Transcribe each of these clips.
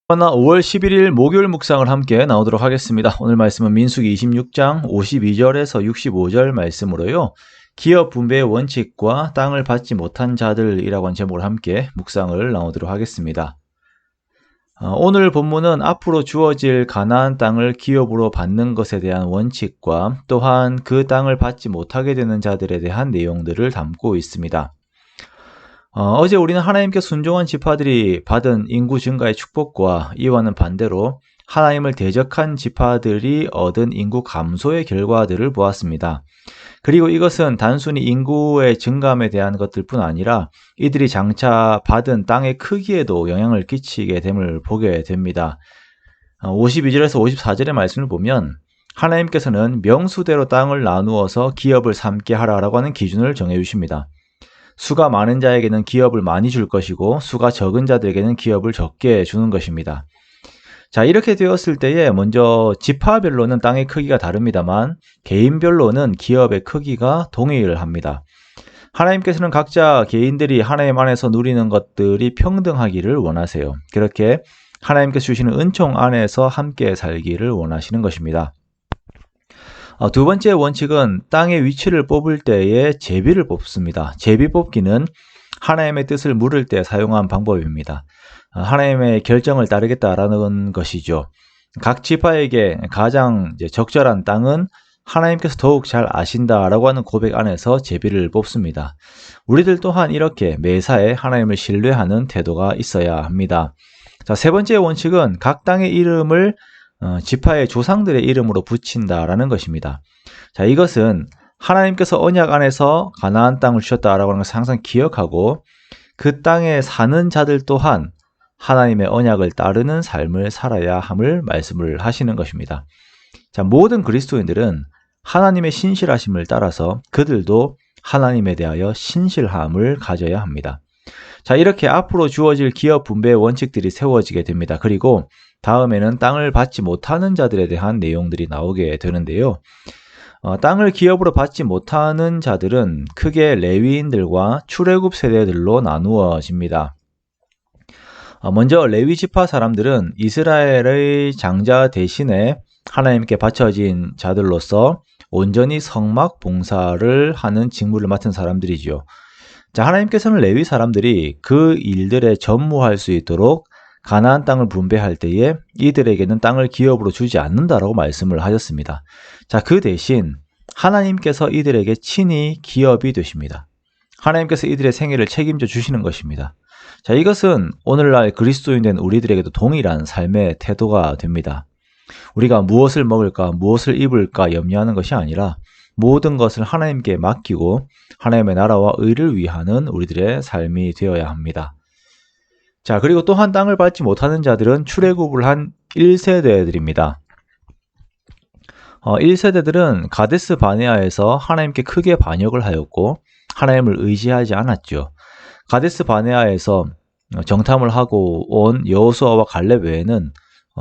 하나 5월 11일 목요일 묵상을 함께 나오도록 하겠습니다. 오늘 말씀은 민수기 26장 52절에서 65절 말씀으로요. 기업 분배의 원칙과 땅을 받지 못한 자들이라고 하는 제목을 함께 묵상을 나오도록 하겠습니다. 오늘 본문은 앞으로 주어질 가나안 땅을 기업으로 받는 것에 대한 원칙과 또한 그 땅을 받지 못하게 되는 자들에 대한 내용들을 담고 있습니다. 어제 우리는 하나님께 순종한 지파들이 받은 인구 증가의 축복과 이와는 반대로 하나님을 대적한 지파들이 얻은 인구 감소의 결과들을 보았습니다. 그리고 이것은 단순히 인구의 증감에 대한 것들뿐 아니라 이들이 장차 받은 땅의 크기에도 영향을 끼치게 됨을 보게 됩니다. 52절에서 54절의 말씀을 보면 하나님께서는 명수대로 땅을 나누어서 기업을 삼게 하라라고 하는 기준을 정해 주십니다. 수가 많은 자에게는 기업을 많이 줄 것이고 수가 적은 자들에게는 기업을 적게 주는 것입니다. 자, 이렇게 되었을 때에 먼저 지파별로는 땅의 크기가 다릅니다만 개인별로는 기업의 크기가 동일합니다. 하나님께서는 각자 개인들이 하나님 안에서 누리는 것들이 평등하기를 원하세요. 그렇게 하나님께서 주시는 은총 안에서 함께 살기를 원하시는 것입니다. 두 번째 원칙은 땅의 위치를 뽑을 때에 제비를 뽑습니다. 제비 뽑기는 하나님의 뜻을 물을 때 사용한 방법입니다. 하나님의 결정을 따르겠다라는 것이죠. 각 지파에게 가장 적절한 땅은 하나님께서 더욱 잘 아신다라고 하는 고백 안에서 제비를 뽑습니다. 우리들 또한 이렇게 매사에 하나님을 신뢰하는 태도가 있어야 합니다. 자, 세 번째 원칙은 각 땅의 이름을 지파의 조상들의 이름으로 붙인다라는 것입니다. 자, 이것은 하나님께서 언약 안에서 가나안 땅을 주셨다라고 하는 것을 항상 기억하고 그 땅에 사는 자들 또한 하나님의 언약을 따르는 삶을 살아야 함을 말씀을 하시는 것입니다. 자, 모든 그리스도인들은 하나님의 신실하심을 따라서 그들도 하나님에 대하여 신실함을 가져야 합니다. 자, 이렇게 앞으로 주어질 기업 분배의 원칙들이 세워지게 됩니다. 그리고 다음에는 땅을 받지 못하는 자들에 대한 내용들이 나오게 되는데요. 땅을 기업으로 받지 못하는 자들은 크게 레위인들과 출애굽 세대들로 나누어집니다. 먼저 레위 지파 사람들은 이스라엘의 장자 대신에 하나님께 바쳐진 자들로서 온전히 성막 봉사를 하는 직무를 맡은 사람들이죠. 자, 하나님께서는 레위 사람들이 그 일들에 전무할 수 있도록 가나안 땅을 분배할 때에 이들에게는 땅을 기업으로 주지 않는다라고 말씀을 하셨습니다. 자, 그 대신 하나님께서 이들에게 친히 기업이 되십니다. 하나님께서 이들의 생애를 책임져 주시는 것입니다. 자, 이것은 오늘날 그리스도인 된 우리들에게도 동일한 삶의 태도가 됩니다. 우리가 무엇을 먹을까, 무엇을 입을까 염려하는 것이 아니라 모든 것을 하나님께 맡기고 하나님의 나라와 의를 위하는 우리들의 삶이 되어야 합니다. 자, 그리고 또한 땅을 받지 못하는 자들은 출애굽을 한 1세대들입니다. 1세대들은 가데스 바네아에서 하나님께 크게 반역을 하였고 하나님을 의지하지 않았죠. 가데스 바네아에서 정탐을 하고 온 여호수아와 갈렙 외에는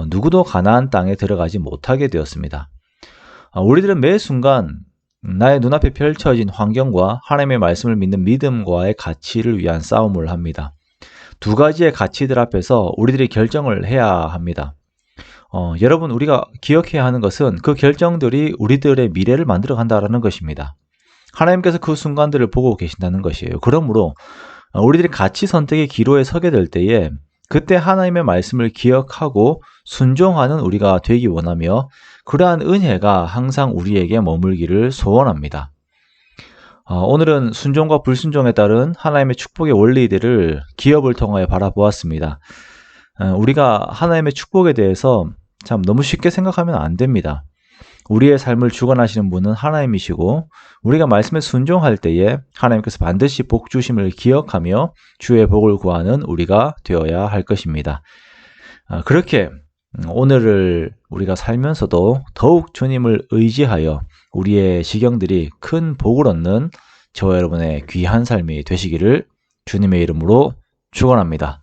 누구도 가나안 땅에 들어가지 못하게 되었습니다. 우리들은 매 순간 나의 눈앞에 펼쳐진 환경과 하나님의 말씀을 믿는 믿음과의 가치를 위한 싸움을 합니다. 두 가지의 가치들 앞에서 우리들이 결정을 해야 합니다. 여러분, 우리가 기억해야 하는 것은 그 결정들이 우리들의 미래를 만들어 간다는 것입니다. 하나님께서 그 순간들을 보고 계신다는 것이에요. 그러므로 우리들이 가치 선택의 기로에 서게 될 때에 그때 하나님의 말씀을 기억하고 순종하는 우리가 되기 원하며 그러한 은혜가 항상 우리에게 머물기를 소원합니다. 오늘은 순종과 불순종에 따른 하나님의 축복의 원리들을 기업을 통하여 바라보았습니다. 우리가 하나님의 축복에 대해서 참 너무 쉽게 생각하면 안 됩니다. 우리의 삶을 주관하시는 분은 하나님이시고 우리가 말씀에 순종할 때에 하나님께서 반드시 복 주심을 기억하며 주의 복을 구하는 우리가 되어야 할 것입니다. 그렇게 오늘을 우리가 살면서도 더욱 주님을 의지하여 우리의 지경들이 큰 복을 얻는 저와 여러분의 귀한 삶이 되시기를 주님의 이름으로 축원합니다.